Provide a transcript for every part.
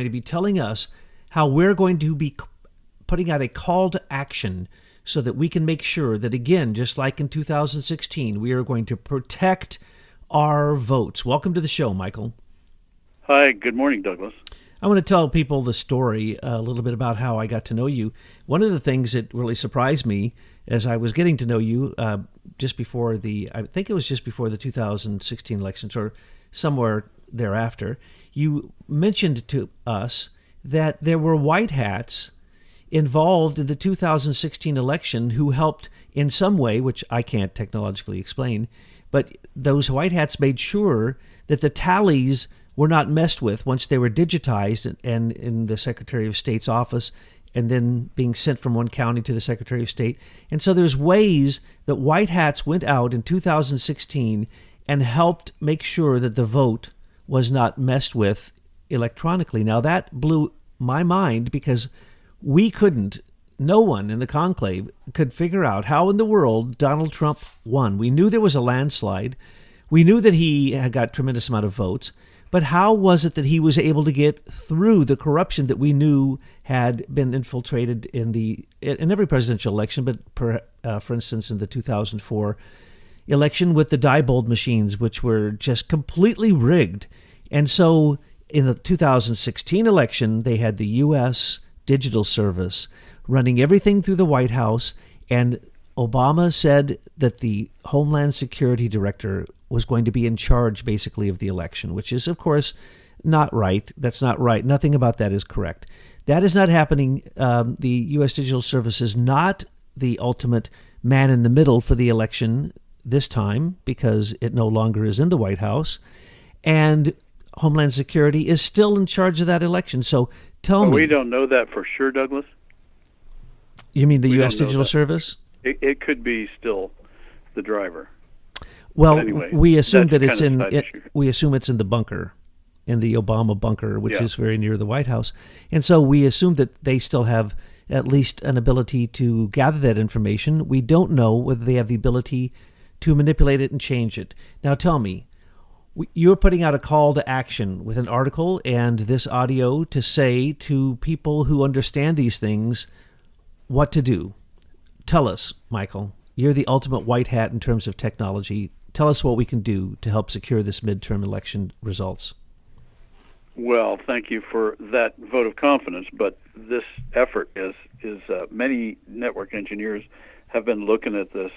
to be telling us how we're going to be putting out a call to action so that we can make sure that, again, just like in 2016, we are going to protect our votes. Welcome to the show, Michael. Hi, good morning, Douglas. I want to tell people the story a little bit about how I got to know you. One of the things that really surprised me as I was getting to know you I think it was just before the 2016 elections or somewhere thereafter, you mentioned to us that there were white hats involved in the 2016 election who helped in some way, which I can't technologically explain, but those white hats made sure that the tallies were not messed with once they were digitized and in the Secretary of State's office and then being sent from one county to the Secretary of State. And so there's ways that white hats went out in 2016 and helped make sure that the vote was not messed with electronically. Now that blew my mind because no one in the conclave could figure out how in the world Donald Trump won. We knew there was a landslide. We knew that he had got a tremendous amount of votes. But how was it that he was able to get through the corruption that we knew had been infiltrated in every presidential election, but for instance in the 2004 election with the Diebold machines, which were just completely rigged? And so in the 2016 election, they had the U.S. Digital Service running everything through the White House, and Obama said that the Homeland Security Director was going to be in charge, basically, of the election, which is, of course, not right. That's not right. Nothing about that is correct. That is not happening. The U.S. Digital Service is not the ultimate man in the middle for the election this time because it no longer is in the White House. And Homeland Security is still in charge of that election. So tell me. We don't know that for sure, Douglas. You mean the U.S. Digital Service? It could be still the driver. Well, anyway, we assume that it's we assume it's in the bunker, in the Obama bunker, which is very near the White House. And so we assume that they still have at least an ability to gather that information. We don't know whether they have the ability to manipulate it and change it. Now tell me, you're putting out a call to action with an article and this audio to say to people who understand these things what to do. Tell us, Michael. You're the ultimate white hat in terms of technology. Tell us what we can do to help secure this midterm election results. Well, thank you for that vote of confidence, but this effort is many network engineers have been looking at this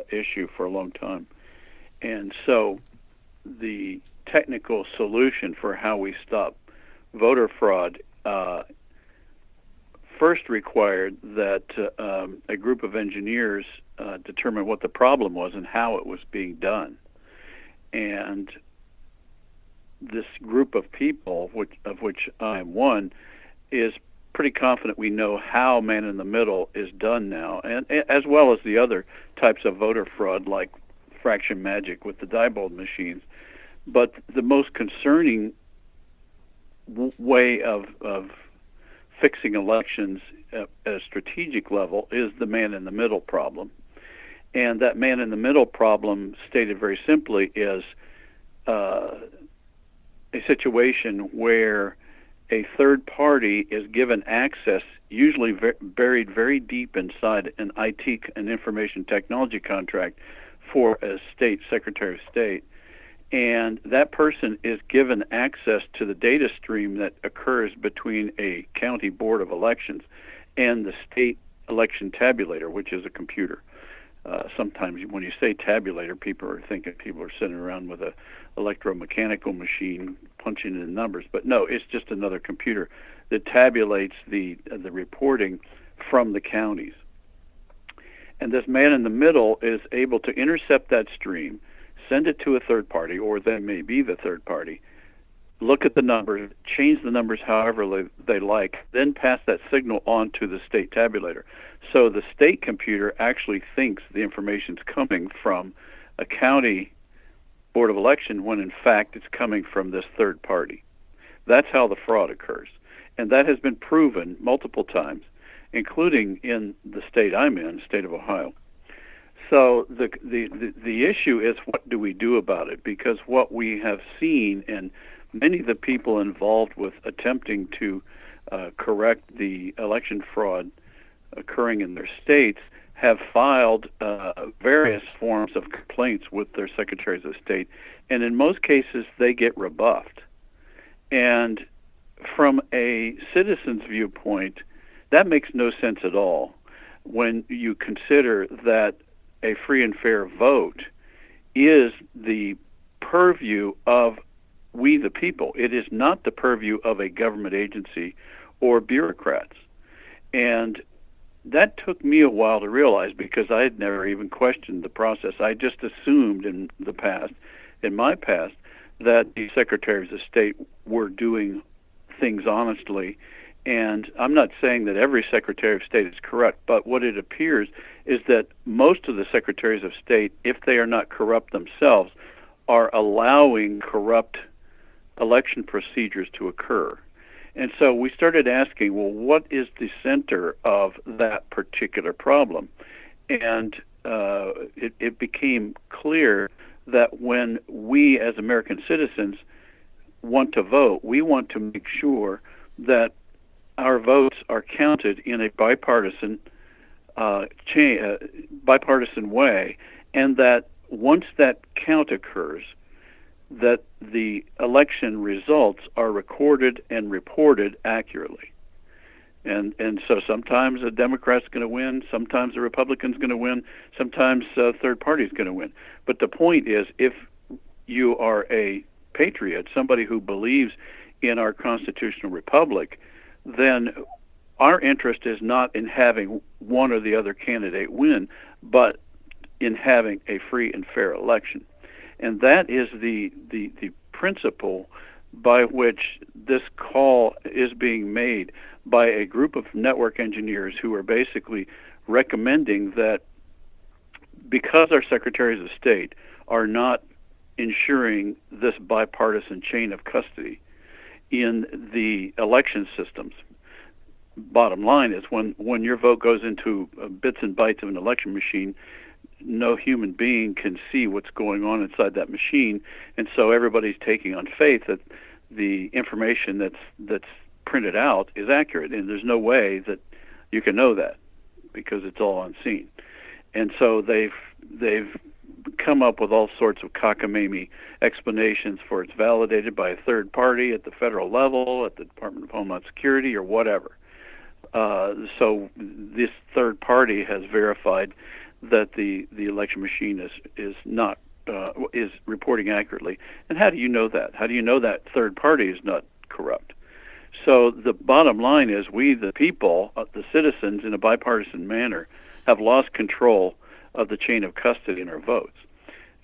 issue for a long time. And so the technical solution for how we stop voter fraud first required that a group of engineers determine what the problem was and how it was being done. And this group of people, of which I am one, is pretty confident we know how man in the middle is done now, and as well as the other types of voter fraud like fraction magic with the Diebold machines. But the most concerning way of fixing elections at a strategic level is the man in the middle problem. And that man in the middle problem, stated very simply, is a situation where a third party is given access, usually buried very deep inside an IT and information technology contract for a state secretary of state. And that person is given access to the data stream that occurs between a county board of elections and the state election tabulator, which is a computer. Sometimes when you say tabulator, people are thinking people are sitting around with a electromechanical machine punching in numbers. But no, it's just another computer that tabulates the reporting from the counties. And this man in the middle is able to intercept that stream, send it to a third party, or that may be the third party, look at the numbers, change the numbers however they like, then pass that signal on to the state tabulator. So the state computer actually thinks the information's coming from a county board of election when in fact it's coming from this third party. That's how the fraud occurs. And that has been proven multiple times, including in the state I'm in, the state of Ohio. So the issue is, what do we do about it? Because what we have seen, and many of the people involved with attempting to correct the election fraud occurring in their states have filed various forms of complaints with their secretaries of state, and in most cases they get rebuffed. And from a citizen's viewpoint, that makes no sense at all when you consider that a free and fair vote is the purview of we the people. It is not the purview of a government agency or bureaucrats. And that took me a while to realize, because I had never even questioned the process. I just assumed in my past, that the secretaries of state were doing things honestly. And I'm not saying that every secretary of state is corrupt, but what it appears is that most of the secretaries of state, if they are not corrupt themselves, are allowing corrupt election procedures to occur. And so we started asking, well, what is the center of that particular problem? And it became clear that when we as American citizens want to vote, we want to make sure that our votes are counted in a bipartisan way, and that once that count occurs, that the election results are recorded and reported accurately. And so sometimes a Democrat's going to win, sometimes a Republican's going to win, sometimes a third party's going to win. But the point is, if you are a patriot, somebody who believes in our constitutional republic, then our interest is not in having one or the other candidate win, but in having a free and fair election. And that is the principle by which this call is being made by a group of network engineers who are basically recommending that because our secretaries of state are not ensuring this bipartisan chain of custody in the election systems. Bottom line is, when your vote goes into bits and bytes of an election machine, no human being can see what's going on inside that machine, and so everybody's taking on faith that the information that's printed out is accurate, and there's no way that you can know that because it's all unseen. And so they've come up with all sorts of cockamamie explanations for it's validated by a third party at the federal level, at the Department of Homeland Security, or whatever. So this third party has verified that the election machine is not is reporting accurately. And how do you know that? How do you know that third party is not corrupt? So the bottom line is, we the people, the citizens, in a bipartisan manner, have lost control of the chain of custody in our votes.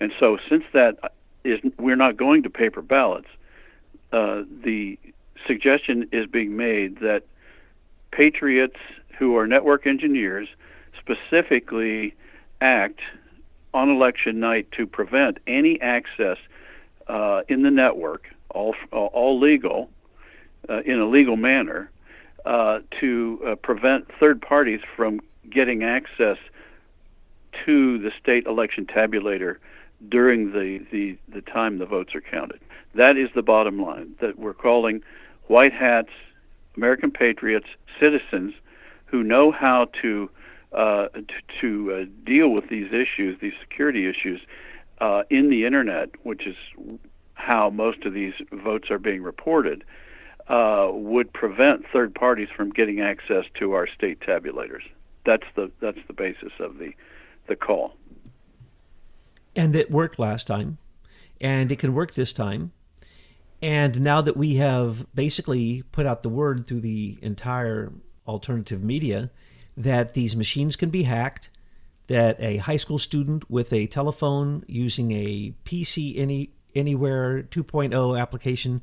And so since that is, we're not going to paper ballots, the suggestion is being made that patriots who are network engineers specifically act on election night to prevent any access in the network, all legal, in a legal manner, to prevent third parties from getting access to the state election tabulator during the time the votes are counted. That is the bottom line, that we're calling white hats, American patriots, citizens who know how to deal with these issues, these security issues, in the internet, which is how most of these votes are being reported, would prevent third parties from getting access to our state tabulators. That's the basis of the call. And it worked last time, and it can work this time. And now that we have basically put out the word through the entire alternative media that these machines can be hacked, that a high school student with a telephone using a PC Anywhere 2.0 application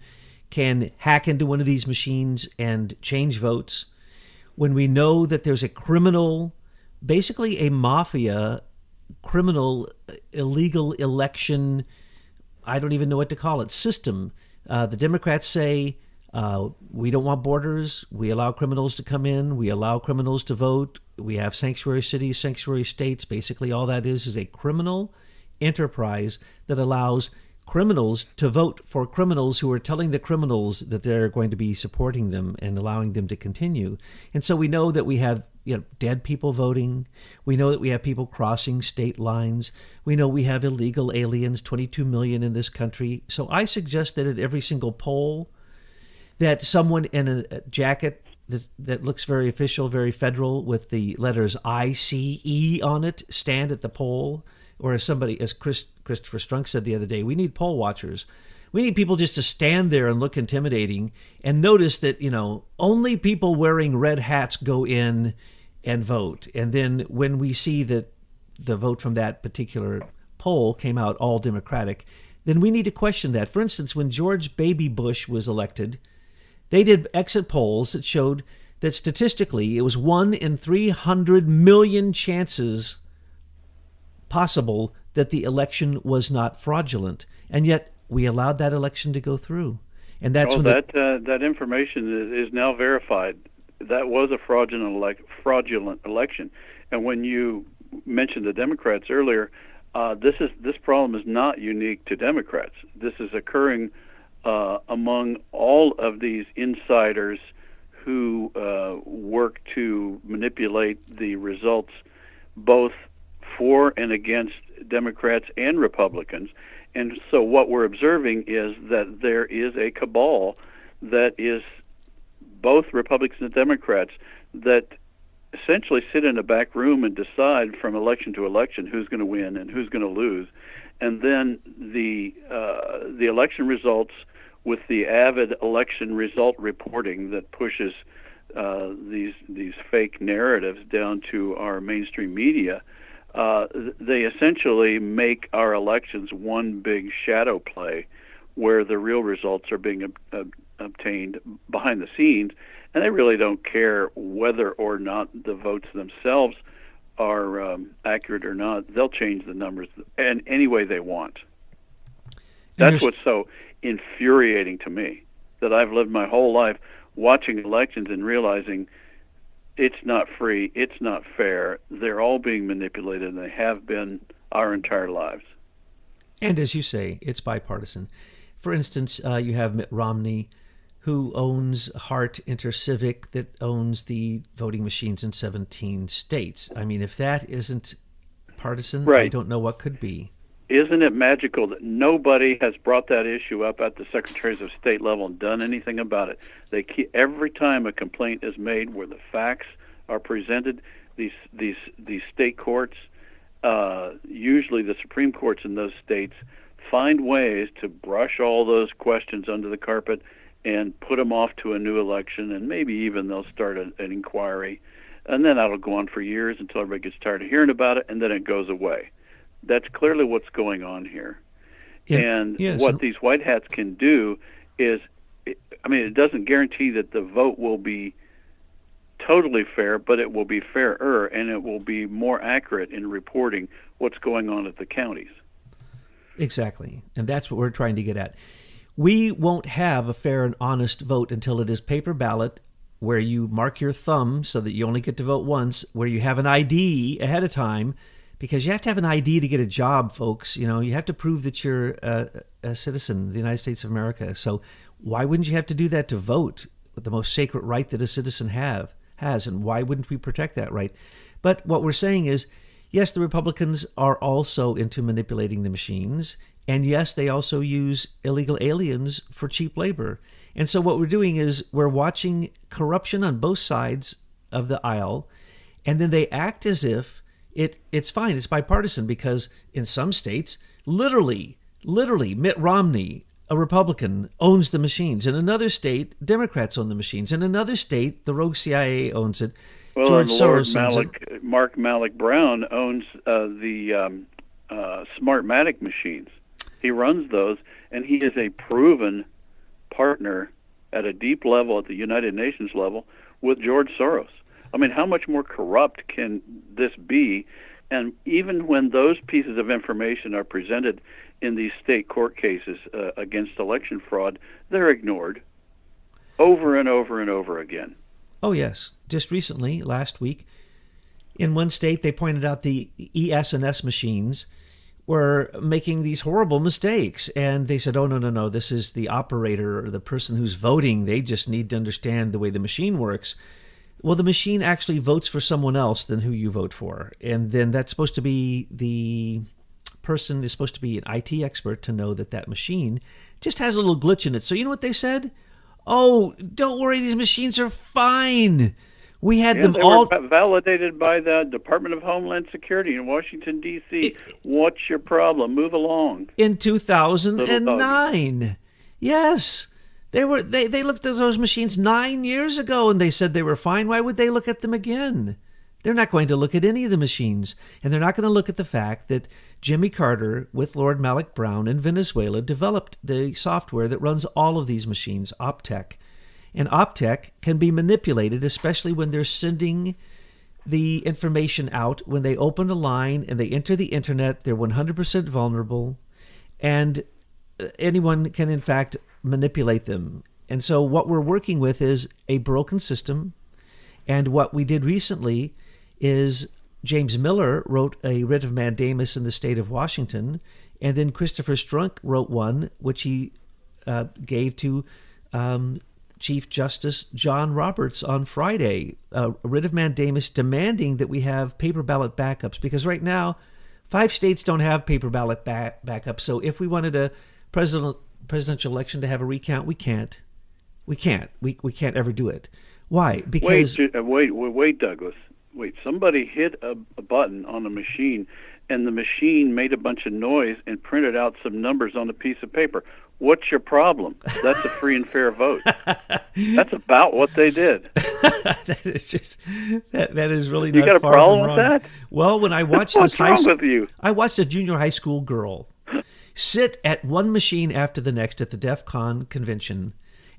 can hack into one of these machines and change votes, when we know that there's a criminal, basically a mafia, criminal, illegal election, I don't even know what to call it, system. The Democrats say, we don't want borders. We allow criminals to come in. We allow criminals to vote. We have sanctuary cities, sanctuary states. Basically, all that is a criminal enterprise that allows criminals to vote for criminals who are telling the criminals that they're going to be supporting them and allowing them to continue. And so we know that we have dead people voting. We know that we have people crossing state lines. We know we have illegal aliens, 22 million in this country. So I suggest that at every single poll, that someone in a jacket that looks very official, very federal, with the letters ICE on it, stand at the poll. Or as Christopher Strunk said the other day, we need poll watchers. We need people just to stand there and look intimidating and notice that, only people wearing red hats go in and vote. And then when we see that the vote from that particular poll came out all Democratic, then we need to question that. For instance, when George Baby Bush was elected, they did exit polls that showed that statistically it was 1 in 300 million chances possible that the election was not fraudulent, and yet we allowed that election to go through. And that's that information is now verified. That was a fraudulent election. And when you mentioned the Democrats earlier, this problem is not unique to Democrats. This is occurring among all of these insiders who work to manipulate the results, both for and against Democrats and Republicans. And so what we're observing is that there is a cabal that is both Republicans and Democrats that essentially sit in a back room and decide from election to election who's going to win and who's going to lose. And then the election results, with the avid election result reporting that pushes these fake narratives down to our mainstream media, they essentially make our elections one big shadow play where the real results are being obtained behind the scenes, and they really don't care whether or not the votes themselves are accurate or not. They'll change the numbers in any way they want. That's what's so infuriating to me, that I've lived my whole life watching elections and realizing it's not free, it's not fair. They're all being manipulated, and they have been our entire lives. And as you say, it's bipartisan. For instance, you have Mitt Romney, who owns Hart Intercivic, that owns the voting machines in 17 states. I mean, if that isn't partisan, right, I don't know what could be. Isn't it magical that nobody has brought that issue up at the Secretaries of State level and done anything about it? They keep, every time a complaint is made where the facts are presented, these state courts, usually the Supreme Courts in those states, find ways to brush all those questions under the carpet and put them off to a new election, and maybe even they'll start an inquiry, and then that'll go on for years until everybody gets tired of hearing about it, and then it goes away. That's clearly what's going on here. And what these white hats can do is, it doesn't guarantee that the vote will be totally fair, but it will be fairer, and it will be more accurate in reporting what's going on at the counties. Exactly. And that's what we're trying to get at. We won't have a fair and honest vote until it is paper ballot, where you mark your thumb so that you only get to vote once, where you have an ID ahead of time, because you have to have an ID to get a job, folks. You have to prove that you're a citizen of the United States of America. So why wouldn't you have to do that to vote, with the most sacred right that a citizen has? And why wouldn't we protect that right? But what we're saying is, yes, the Republicans are also into manipulating the machines. And yes, they also use illegal aliens for cheap labor. And so what we're doing is we're watching corruption on both sides of the aisle, and then they act as if it's fine, it's bipartisan, because in some states, literally, Mitt Romney, a Republican, owns the machines. In another state, Democrats own the machines. In another state, the rogue CIA owns it. Well, George and Soros owns it. Mark Malik Brown owns the Smartmatic machines. He runs those, and he is a proven partner at a deep level, at the United Nations level, with George Soros. I mean, how much more corrupt can this be? And even when those pieces of information are presented in these state court cases against election fraud, they're ignored over and over and over again. Oh, yes. Just recently, last week, in one state, they pointed out the ES&S machines were making these horrible mistakes. And they said, oh, no, no, no, this is the operator or the person who's voting. They just need to understand the way the machine works. Well, the machine actually votes for someone else than who you vote for. And then that's supposed to be the person is supposed to be an IT expert to know that that machine just has a little glitch in it. So you know what they said? Oh, don't worry, these machines are fine. We had them they all were validated by the Department of Homeland Security in Washington, D.C. What's your problem? Move along. in 2009. Yes. They looked at those machines 9 years ago and they said they were fine. Why would they look at them again? They're not going to look at any of the machines. And they're not going to look at the fact that Jimmy Carter, with Lord Malik Brown in Venezuela, developed the software that runs all of these machines, Optech. And Optech can be manipulated, especially when they're sending the information out. When they open a line and they enter the internet, they're 100% vulnerable. And anyone can, in fact, manipulate them. And so what we're working with is a broken system. And what we did recently is James Miller wrote a writ of mandamus in the state of Washington, and then Christopher Strunk wrote one, which he gave to Chief Justice John Roberts on Friday, a writ of mandamus demanding that we have paper ballot backups, because right now 5 states don't have paper ballot backups. So if we wanted a presidential election to have a recount, we can't. We can't ever do it. Why? Because wait, Douglas. Wait, somebody hit a button on a machine, and the machine made a bunch of noise and printed out some numbers on a piece of paper. What's your problem? That's a free and fair vote. That's about what they did. That is just that is really you not got a far problem from with wrong. that? Well, when I watched What's this wrong with you? I watched a junior high school girl sit at one machine after the next at the DEF CON convention,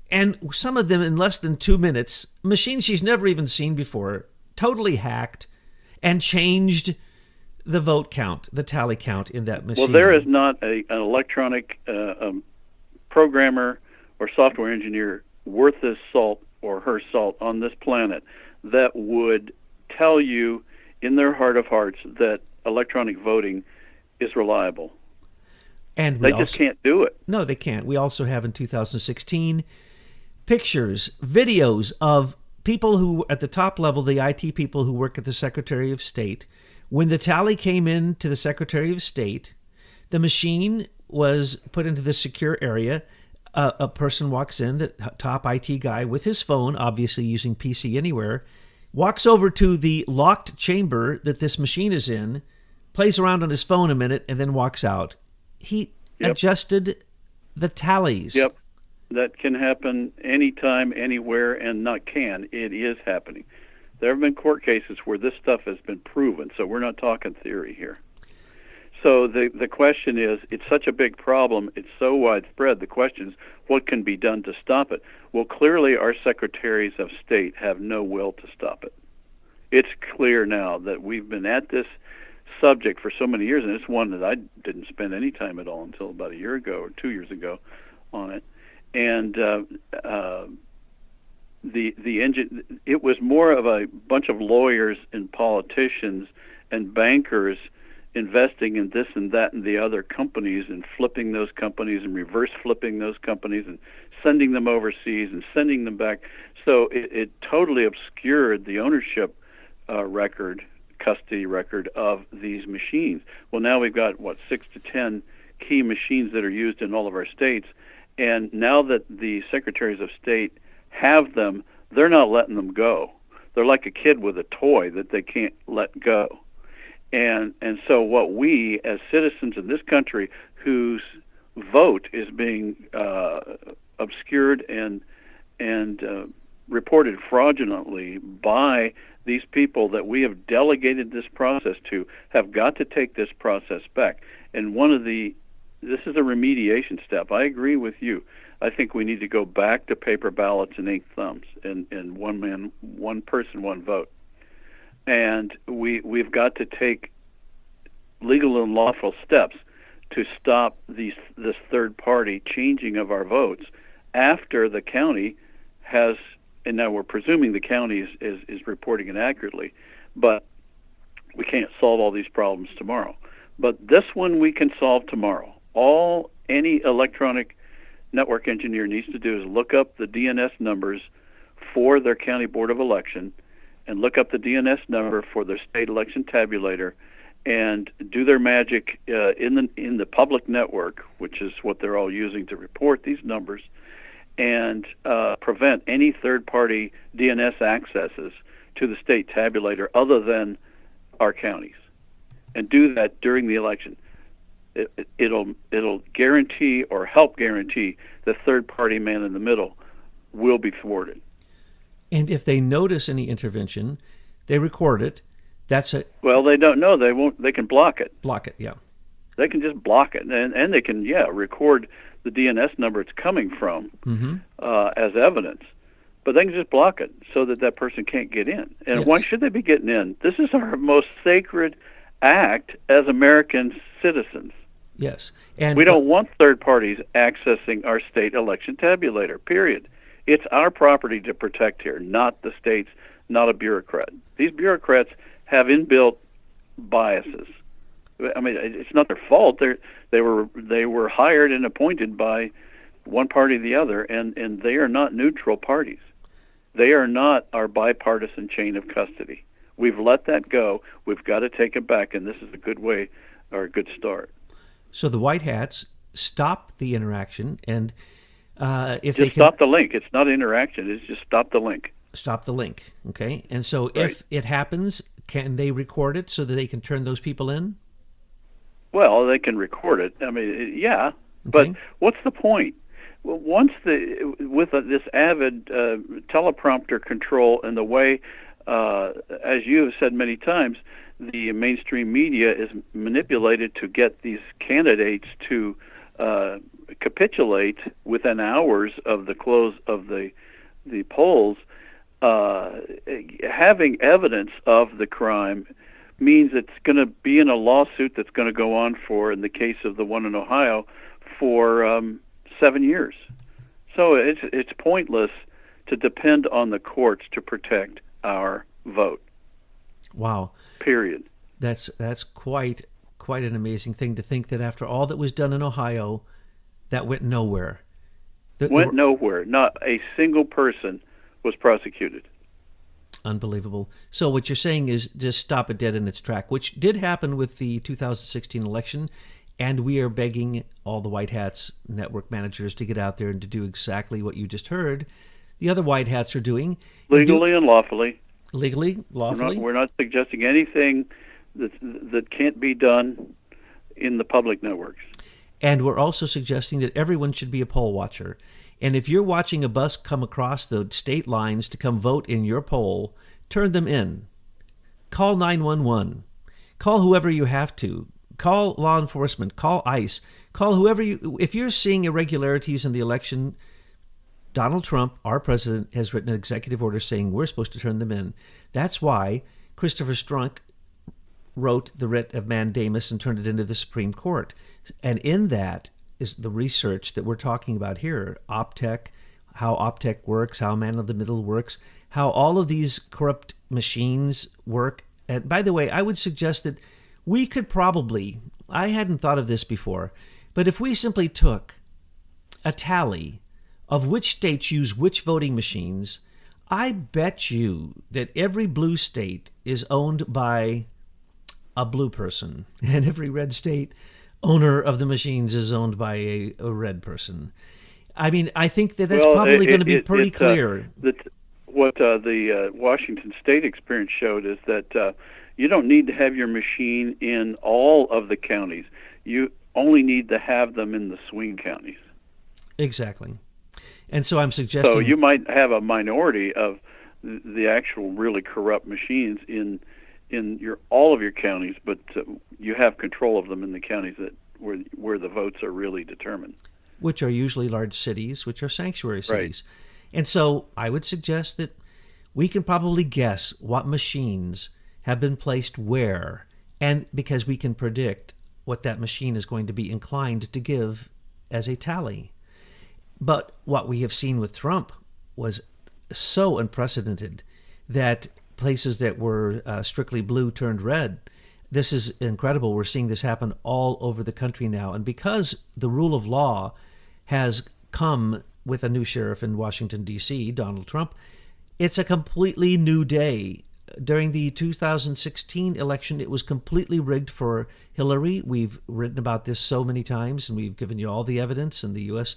and some of them in less than 2 minutes, machines she's never even seen before, totally hacked and changed the vote count, the tally count in that machine. Well, there is not an electronic programmer or software engineer worth his salt or her salt on this planet that would tell you in their heart of hearts that electronic voting is reliable. And they just can't do it. No, they can't. We also have in 2016 pictures, videos of people who, at the top level, the IT people who work at the Secretary of State. When the tally came in to the Secretary of State, the machine was put into the secure area. A person walks in, the top IT guy with his phone, obviously using PC Anywhere, walks over to the locked chamber that this machine is in, plays around on his phone a minute, and then walks out. He adjusted the tallies. Yep. That can happen anytime, anywhere, and not can. It is happening. There have been court cases where this stuff has been proven, so we're not talking theory here. So the question is, it's such a big problem, it's so widespread, the question is, what can be done to stop it? Well, clearly our secretaries of state have no will to stop it. It's clear now that we've been at this subject for so many years, and it's one that I didn't spend any time at all until about a year ago or 2 years ago on it. And it was more of a bunch of lawyers and politicians and bankers investing in this and that and the other companies and flipping those companies and reverse flipping those companies and sending them overseas and sending them back. So it totally obscured the ownership custody record of these machines. Well, now we've got, 6 to 10 key machines that are used in all of our states. And now that the secretaries of state have them, they're not letting them go. They're like a kid with a toy that they can't let go. And so what we, as citizens in this country, whose vote is being obscured and reported fraudulently by these people that we have delegated this process to, have got to take this process back. And this is a remediation step. I agree with you. I think we need to go back to paper ballots and ink thumbs and one man, one person, one vote. And we've got to take legal and lawful steps to stop this third-party changing of our votes after the county has, and now we're presuming the county is reporting it accurately, but we can't solve all these problems tomorrow. But this one we can solve tomorrow. All any electronic network engineer needs to do is look up the DNS numbers for their county board of election and look up the DNS number for their state election tabulator and do their magic in the public network, which is what they're all using to report these numbers, and prevent any third-party DNS accesses to the state tabulator other than our counties, and do that during the election. It'll guarantee or help guarantee the third-party man in the middle will be thwarted. And if they notice any intervention, they record it. That's it. Well, they don't know. They won't. They can block it. Block it, yeah. They can just block it, and they can record the DNS number it's coming from as evidence. But they can just block it so that person can't get in. And Yes. why should they be getting in? This is our most sacred act as American citizens. Yes. And We don't want third parties accessing our state election tabulator, period. It's our property to protect here, not the state's, not a bureaucrat. These bureaucrats have inbuilt biases. I mean, it's not their fault. They were hired and appointed by one party or the other, and they are not neutral parties. They are not our bipartisan chain of custody. We've let that go. We've got to take it back, and this is a good way or a good start. So the White Hats stop the interaction, and if Just they can stop the link. It's not interaction. It's just stop the link. stop the link, okay? And so Right. if it happens, can they record it so that they can turn those people in? Well, they can record it. I mean, yeah, but Okay. what's the point? Well, once this avid teleprompter control and the way, as you have said many times, the mainstream media is manipulated to get these candidates to capitulate within hours of the close of the polls. Having evidence of the crime means it's going to be in a lawsuit that's going to go on for, in the case of the one in Ohio, for 7 years. So it's pointless to depend on the courts to protect our vote. Wow. Period. That's quite an amazing thing to think that after all that was done in Ohio, that went nowhere. Went nowhere. Not a single person was prosecuted. Unbelievable. So what you're saying is just stop it dead in its track, which did happen with the 2016 election, and we are begging all the White Hats network managers to get out there and to do exactly what you just heard the other White Hats are doing. Legally and lawfully. Legally, lawfully. We're not suggesting anything that can't be done in the public networks. And we're also suggesting that everyone should be a poll watcher. And if you're watching a bus come across the state lines to come vote in your poll, turn them in. Call 911. Call whoever you have to. Call law enforcement. Call ICE. Call whoever you... If you're seeing irregularities in the election, Donald Trump, our president, has written an executive order saying we're supposed to turn them in. That's why Christopher Strunk wrote the writ of mandamus and turned it into the Supreme Court. And in that is the research that we're talking about here, OPTEC, how OPTEC works, how man of the middle works, how all of these corrupt machines work. And by the way, I would suggest that we could probably, I hadn't thought of this before, but if we simply took a tally of which states use which voting machines, I bet you that every blue state is owned by a blue person, and every red state owner of the machines is owned by a red person. I mean, I think that's probably going to be pretty clear. What the Washington State experience showed is that you don't need to have your machine in all of the counties. You only need to have them in the swing counties. Exactly. And so I'm suggesting... So you might have a minority of the actual really corrupt machines in all of your counties, but you have control of them in the counties where the votes are really determined. Which are usually large cities, which are sanctuary cities. Right. And so I would suggest that we can probably guess what machines have been placed where, and because we can predict what that machine is going to be inclined to give as a tally. But what we have seen with Trump was so unprecedented that places that were strictly blue turned red. this is incredible. We're seeing this happen all over the country now. And because the rule of law has come with a new sheriff in Washington, D.C., Donald Trump, it's a completely new day. During the 2016 election, it was completely rigged for Hillary. We've written about this so many times, and we've given you all the evidence in the U.S.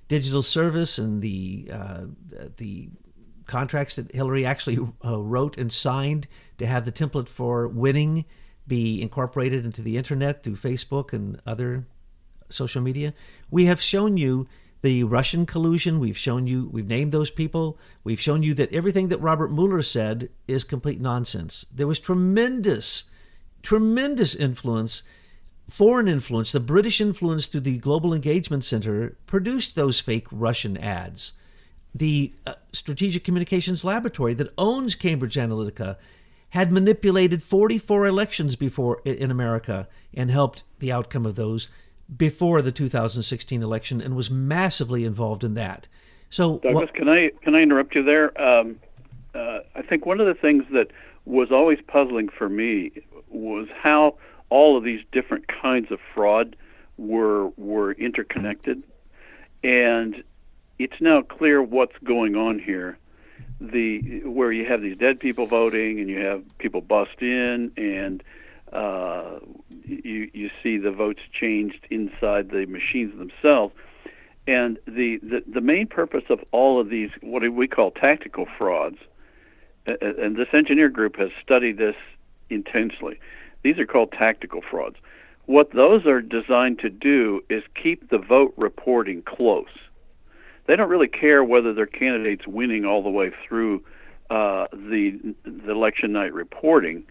Digital Service and the contracts that Hillary actually wrote and signed to have the template for winning be incorporated into the internet through Facebook and other social media. We have shown you the Russian collusion. We've named those people. We've shown you that everything that Robert Mueller said is complete nonsense. There was tremendous influence, foreign influence. The British influence through the Global Engagement Center produced those fake Russian ads. The Strategic Communications Laboratory that owns Cambridge Analytica had manipulated 44 elections before in America and helped the outcome of those before the 2016 election, and was massively involved in that. So, Douglas, can I interrupt you there? I think one of the things that was always puzzling for me was how all of these different kinds of fraud were interconnected, and it's now clear what's going on here. Where you have these dead people voting, and you have people bust in, and you see the votes changed inside the machines themselves. And the main purpose of all of these, what we call tactical frauds, and this engineer group has studied this intensely. These are called tactical frauds. What those are designed to do is keep the vote reporting close. They don't really care whether their candidate's winning all the way through the election night reporting.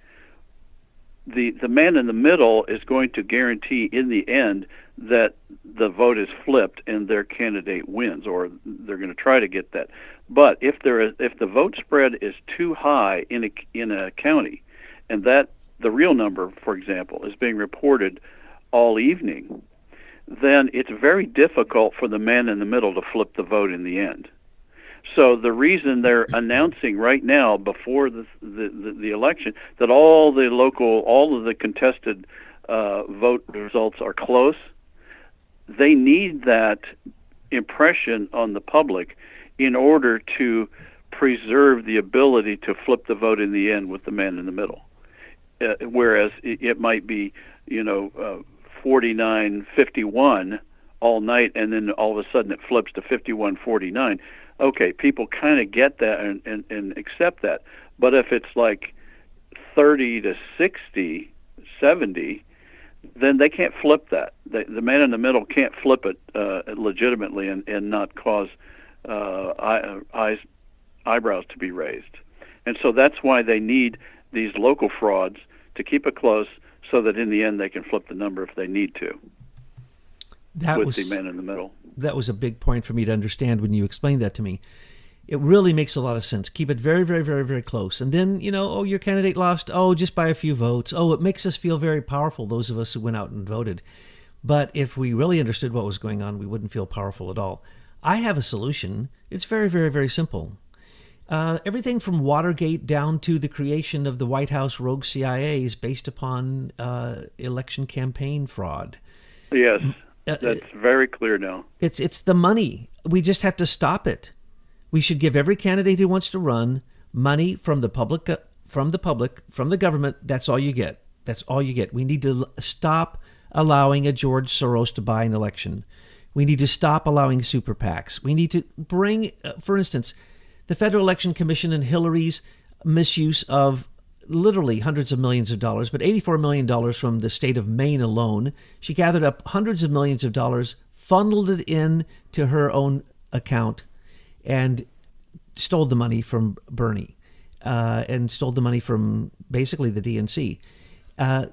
The man in the middle is going to guarantee in the end that the vote is flipped and their candidate wins, or they're going to try to get that. But if the vote spread is too high in a county, and that the real number, for example, is being reported all evening, then it's very difficult for the man in the middle to flip the vote in the end. So the reason they're announcing right now, before the election, that all of the contested vote results are close, they need that impression on the public in order to preserve the ability to flip the vote in the end with the man in the middle. Whereas it might be, 49-51 all night, and then all of a sudden it flips to 51-49. Okay, people kind of get that and accept that. But if it's like 30-60, 70, then they can't flip that. The man in the middle can't flip it legitimately and not cause eyebrows to be raised. And so that's why they need these local frauds to keep it close, so that in the end they can flip the number if they need to. The man in the middle. That was a big point for me to understand when you explained that to me. It really makes a lot of sense. Keep it very, very, very, very close. And then, your candidate lost, just by a few votes. It makes us feel very powerful, those of us who went out and voted. But if we really understood what was going on, we wouldn't feel powerful at all. I have a solution. It's very, very, very simple. Everything from Watergate down to the creation of the White House rogue CIA is based upon election campaign fraud. Yes, that's very clear now. It's the money. We just have to stop it. We should give every candidate who wants to run money from the public, from the government. That's all you get. That's all you get. We need to stop allowing a George Soros to buy an election. We need to stop allowing super PACs. We need to bring, for instance, the Federal Election Commission and Hillary's misuse of literally hundreds of millions of dollars, but $84 million from the state of Maine alone. She gathered up hundreds of millions of dollars, funneled it in to her own account, and stole the money from Bernie, and stole the money from basically the DNC.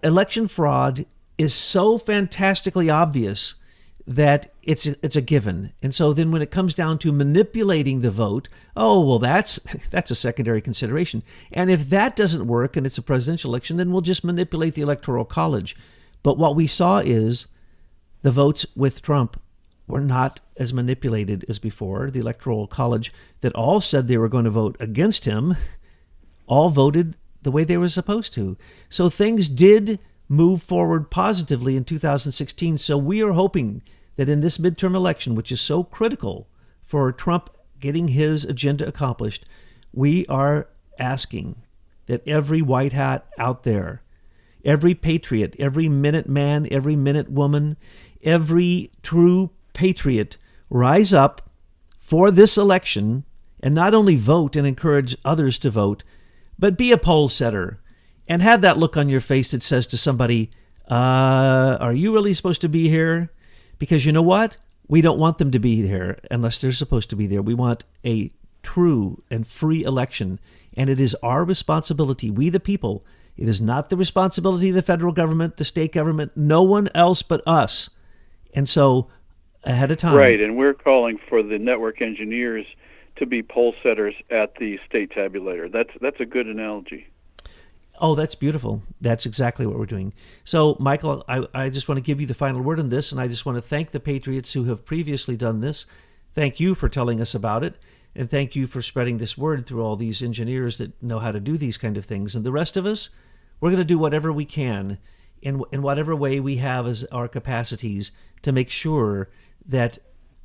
Election fraud is so fantastically obvious that it's a given. And so then when it comes down to manipulating the vote, that's a secondary consideration. And if that doesn't work and it's a presidential election, then we'll just manipulate the Electoral College. But what we saw is the votes with Trump were not as manipulated as before. The Electoral College that all said they were going to vote against him all voted the way they were supposed to. So things did move forward positively in 2016. So we are hoping that in this midterm election, which is so critical for Trump getting his agenda accomplished, we are asking that every white hat out there, every patriot, every Minuteman, every Minutewoman, every true patriot rise up for this election and not only vote and encourage others to vote, but be a poll setter and have that look on your face that says to somebody, are you really supposed to be here? Because you know what? We don't want them to be there unless they're supposed to be there. We want a true and free election. And it is our responsibility, we the people. It is not the responsibility of the federal government, the state government, no one else but us. And so, ahead of time. Right, and we're calling for the network engineers to be poll setters at the state tabulator. That's a good analogy. Oh, that's beautiful. That's exactly what we're doing. So, Michael, I just want to give you the final word on this, and I just want to thank the Patriots who have previously done this. Thank you for telling us about it, and thank you for spreading this word through all these engineers that know how to do these kind of things. And the rest of us, we're going to do whatever we can in whatever way we have as our capacities to make sure that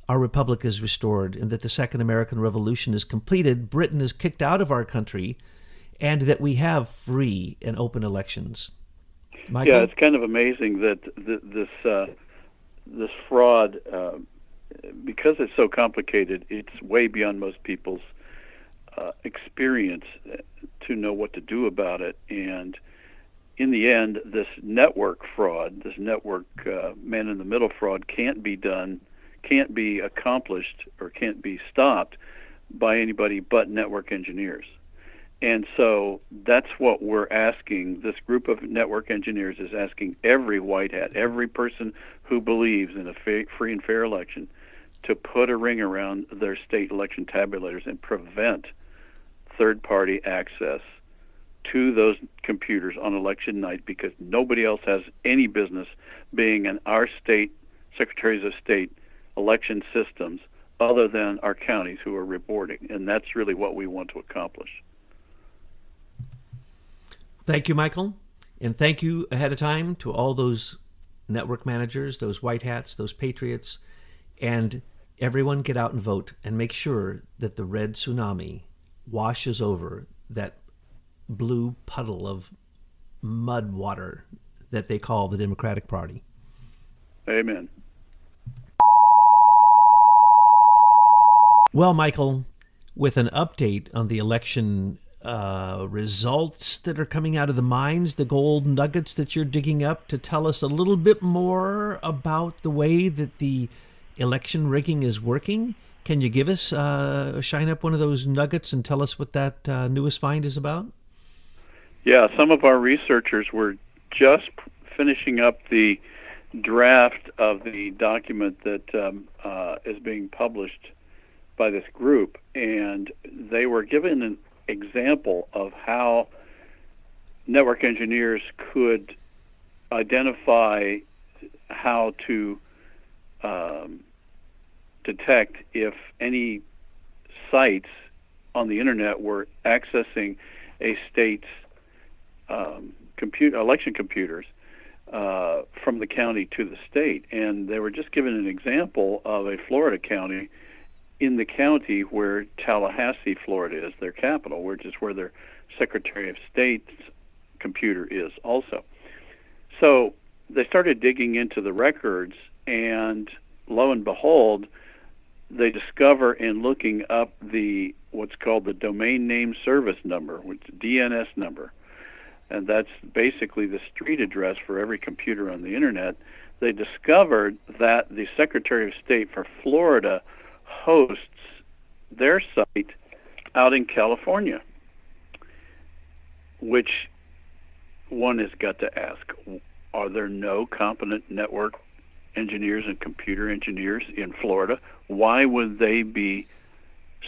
our republic is restored and that the Second American Revolution is completed, Britain is kicked out of our country, and that we have free and open elections. Michael? Yeah, it's kind of amazing that this fraud, because it's so complicated, it's way beyond most people's experience to know what to do about it. And in the end, this network fraud, this network man-in-the-middle fraud can't be accomplished or can't be stopped by anybody but network engineers. And so that's what we're asking. This group of network engineers is asking every white hat, every person who believes in a free and fair election, to put a ring around their state election tabulators and prevent third-party access to those computers on election night, because nobody else has any business being in our state secretaries of state election systems other than our counties who are reporting. And that's really what we want to accomplish. Thank you, Michael. And thank you ahead of time to all those network managers, those white hats, those patriots, and everyone get out and vote and make sure that the red tsunami washes over that blue puddle of mud water that they call the Democratic Party. Amen. Well, Michael, with an update on the election results that are coming out of the mines, the gold nuggets that you're digging up, to tell us a little bit more about the way that the election rigging is working. Can you give us, shine up one of those nuggets and tell us what that newest find is about? Yeah, some of our researchers were just finishing up the draft of the document that is being published by this group, and they were given an example of how network engineers could identify how to detect if any sites on the internet were accessing a state's election computers from the county to the state. And they were just given an example of a Florida county in the county where Tallahassee, Florida is, their capital, which is where their Secretary of State's computer is also. So they started digging into the records, and lo and behold, they discover in looking up what's called the Domain Name Service Number, which is DNS number, and that's basically the street address for every computer on the internet. They discovered that the Secretary of State for Florida hosts their site out in California, which one has got to ask, are there no competent network engineers and computer engineers in Florida? Why would they be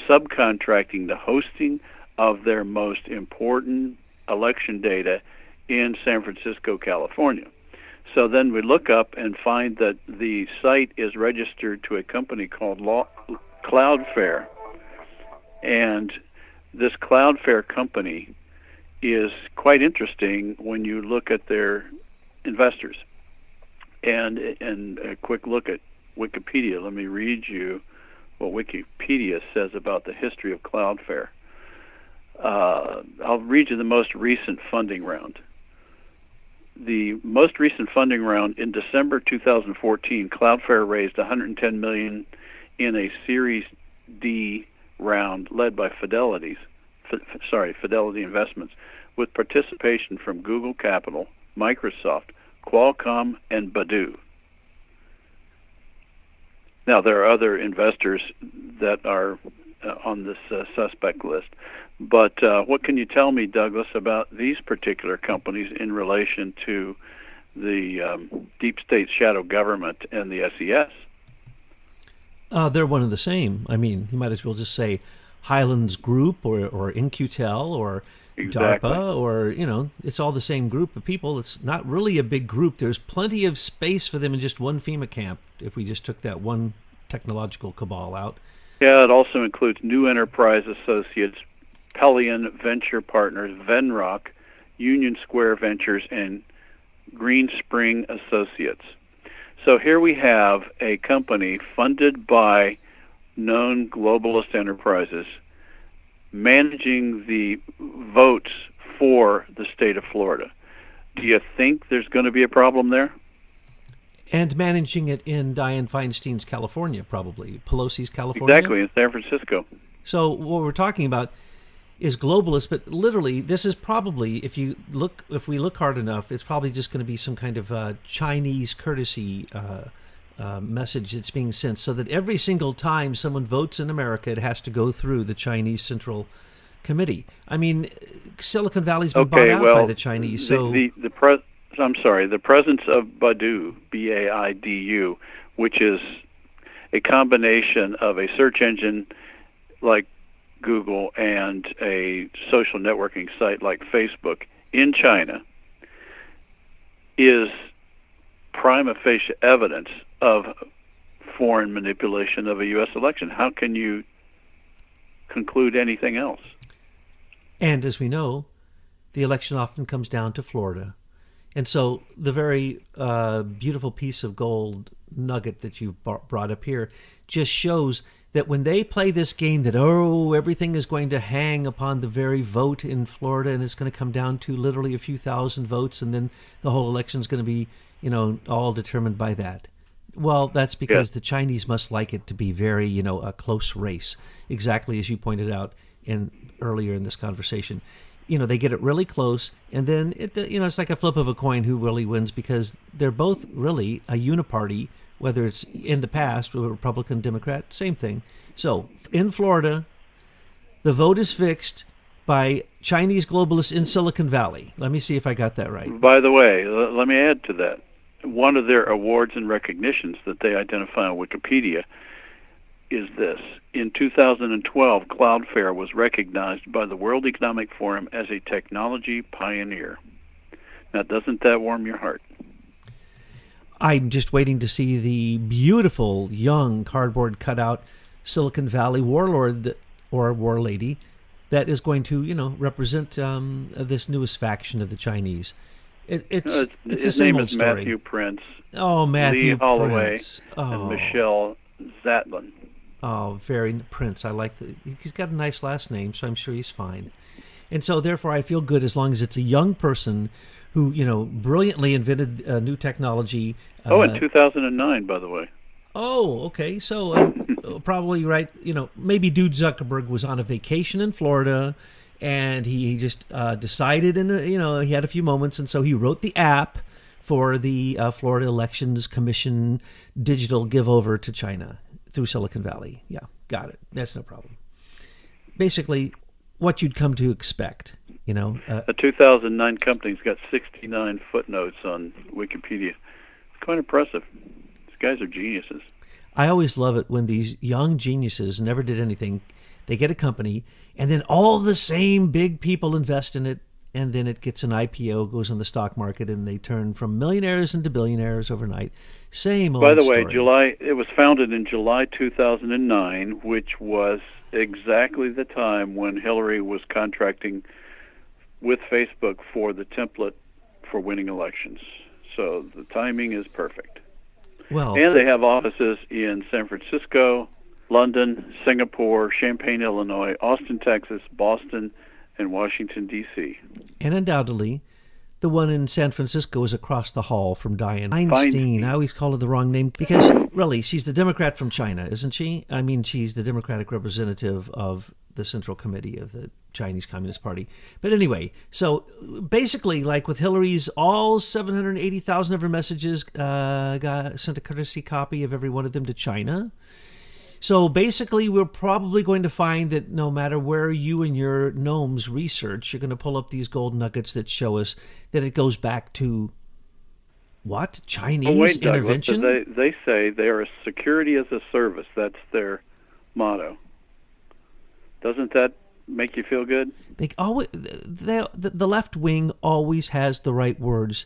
subcontracting the hosting of their most important election data in San Francisco, California? So then we look up and find that the site is registered to a company called Cloudflare. And this Cloudflare company is quite interesting when you look at their investors. And a quick look at Wikipedia. Let me read you what Wikipedia says about the history of Cloudflare. I'll read you the most recent funding round. The most recent funding round in December 2014, Cloudflare raised $110 million in a Series D round led by Fidelity Investments, with participation from Google Capital, Microsoft, Qualcomm, and Baidu. Now, there are other investors that are on this suspect list, but what can you tell me, Douglas, about these particular companies in relation to the deep state shadow government and the SES? They're one and the same. I mean, you might as well just say Highlands Group or In-Q-Tel or Exactly. DARPA, or, it's all the same group of people. It's not really a big group. There's plenty of space for them in just one FEMA camp if we just took that one technological cabal out. Yeah, it also includes New Enterprise Associates, Pelion Venture Partners, Venrock, Union Square Ventures, and Green Spring Associates. So here we have a company funded by known globalist enterprises managing the votes for the state of Florida. Do you think there's going to be a problem there? And managing it in Dianne Feinstein's California, probably. Pelosi's California? Exactly, in San Francisco. So what we're talking about is globalist, but literally this is probably, if we look hard enough, it's probably just going to be some kind of Chinese courtesy message that's being sent, so that every single time someone votes in America, it has to go through the Chinese Central Committee. I mean, Silicon Valley's been bought out by the Chinese. So the presence of Baidu, Baidu, which is a combination of a search engine like Google and a social networking site like Facebook in China, is prima facie evidence of foreign manipulation of a U.S. election. How can you conclude anything else? And as we know, the election often comes down to Florida. And so the very beautiful piece of gold nugget that you brought up here just shows that when they play this game that, everything is going to hang upon the very vote in Florida, and it's going to come down to literally a few thousand votes, and then the whole election is going to be, all determined by that. Well, that's because the Chinese must like it to be very, a close race, exactly as you pointed out earlier in this conversation. They get it really close, and then it's like a flip of a coin who really wins, because they're both really a uniparty, whether it's in the past or Republican, Democrat, same thing. So in Florida, the vote is fixed by Chinese globalists in Silicon Valley. Let me see if I got that right. By the way, let me add to that. One of their awards and recognitions that they identify on Wikipedia is this. In 2012, Cloudflare was recognized by the World Economic Forum as a technology pioneer. Now, doesn't that warm your heart? I'm just waiting to see the beautiful, young, cardboard cutout Silicon Valley warlord or war lady that is going to, represent this newest faction of the Chinese. It's the same old story. Matthew Prince. Oh, Matthew Lee Holloway, Prince. and Michelle Zatlin. Oh, very Prince. I like that. He's got a nice last name, so I'm sure he's fine. And so, therefore, I feel good as long as it's a young person who, brilliantly invented new technology. In 2009, by the way. Oh, okay. So probably right. Maybe Dude Zuckerberg was on a vacation in Florida, and he just decided, he had a few moments, and so he wrote the app for the Florida Elections Commission digital giveover to China through Silicon Valley. Yeah, got it. That's no problem. Basically, what you'd come to expect. A 2009 company's got 69 footnotes on Wikipedia. It's quite impressive. These guys are geniuses. I always love it when these young geniuses never did anything. They get a company, and then all the same big people invest in it, and then it gets an IPO, goes on the stock market, and they turn from millionaires into billionaires overnight. Same old story. By the way, it was founded in July 2009, which was exactly the time when Hillary was contracting with Facebook for the template for winning elections. so the timing is perfect. Well, And they have offices in San Francisco, London, Singapore, Champaign, Illinois, Austin, Texas, Boston, and Washington, D.C. and undoubtedly, the one in San Francisco is across the hall from Dianne Feinstein. I always call her the wrong name because, really, she's the Democrat from China, isn't she? I mean, she's the Democratic representative of the Central Committee of the Chinese Communist Party. But anyway, so basically, like with Hillary's, all 780,000 of her messages sent a courtesy copy of every one of them to China. So basically, we're probably going to find that no matter where you and your gnomes research, you're going to pull up these gold nuggets that show us that it goes back to what? Chinese intervention? Douglas, they say they are a security as a service. That's their motto. Doesn't that make you feel good? The left wing always has the right words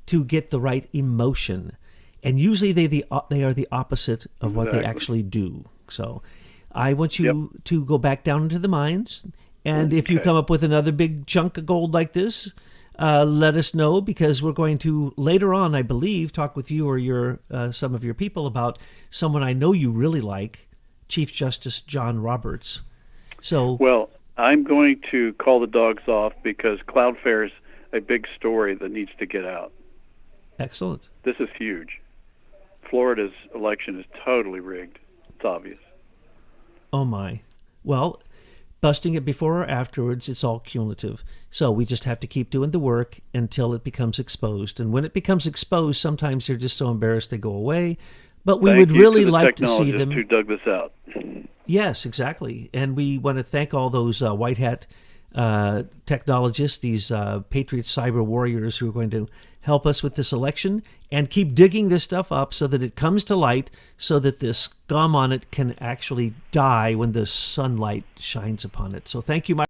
to get the right emotion. And usually they are the opposite of what they actually do. So I want you to go back down into the mines. And if you come up with another big chunk of gold like this, let us know, because we're going to later on, I believe, talk with you or some of your people about someone I know you really like, Chief Justice John Roberts. So, well, I'm going to call the dogs off because Cloudflare is a big story that needs to get out. Excellent. This is huge. Florida's election is totally rigged. It's obvious. Oh, my. Well, busting it before or afterwards, it's all cumulative. So we just have to keep doing the work until it becomes exposed. And when it becomes exposed, sometimes they're just so embarrassed they go away. But we would really like to see them. Who dug this out. Yes, exactly. And we want to thank all those white hat technologists, these Patriots cyber warriors who are going to help us with this election and keep digging this stuff up so that it comes to light, so that the scum on it can actually die when the sunlight shines upon it. So thank you, Mike.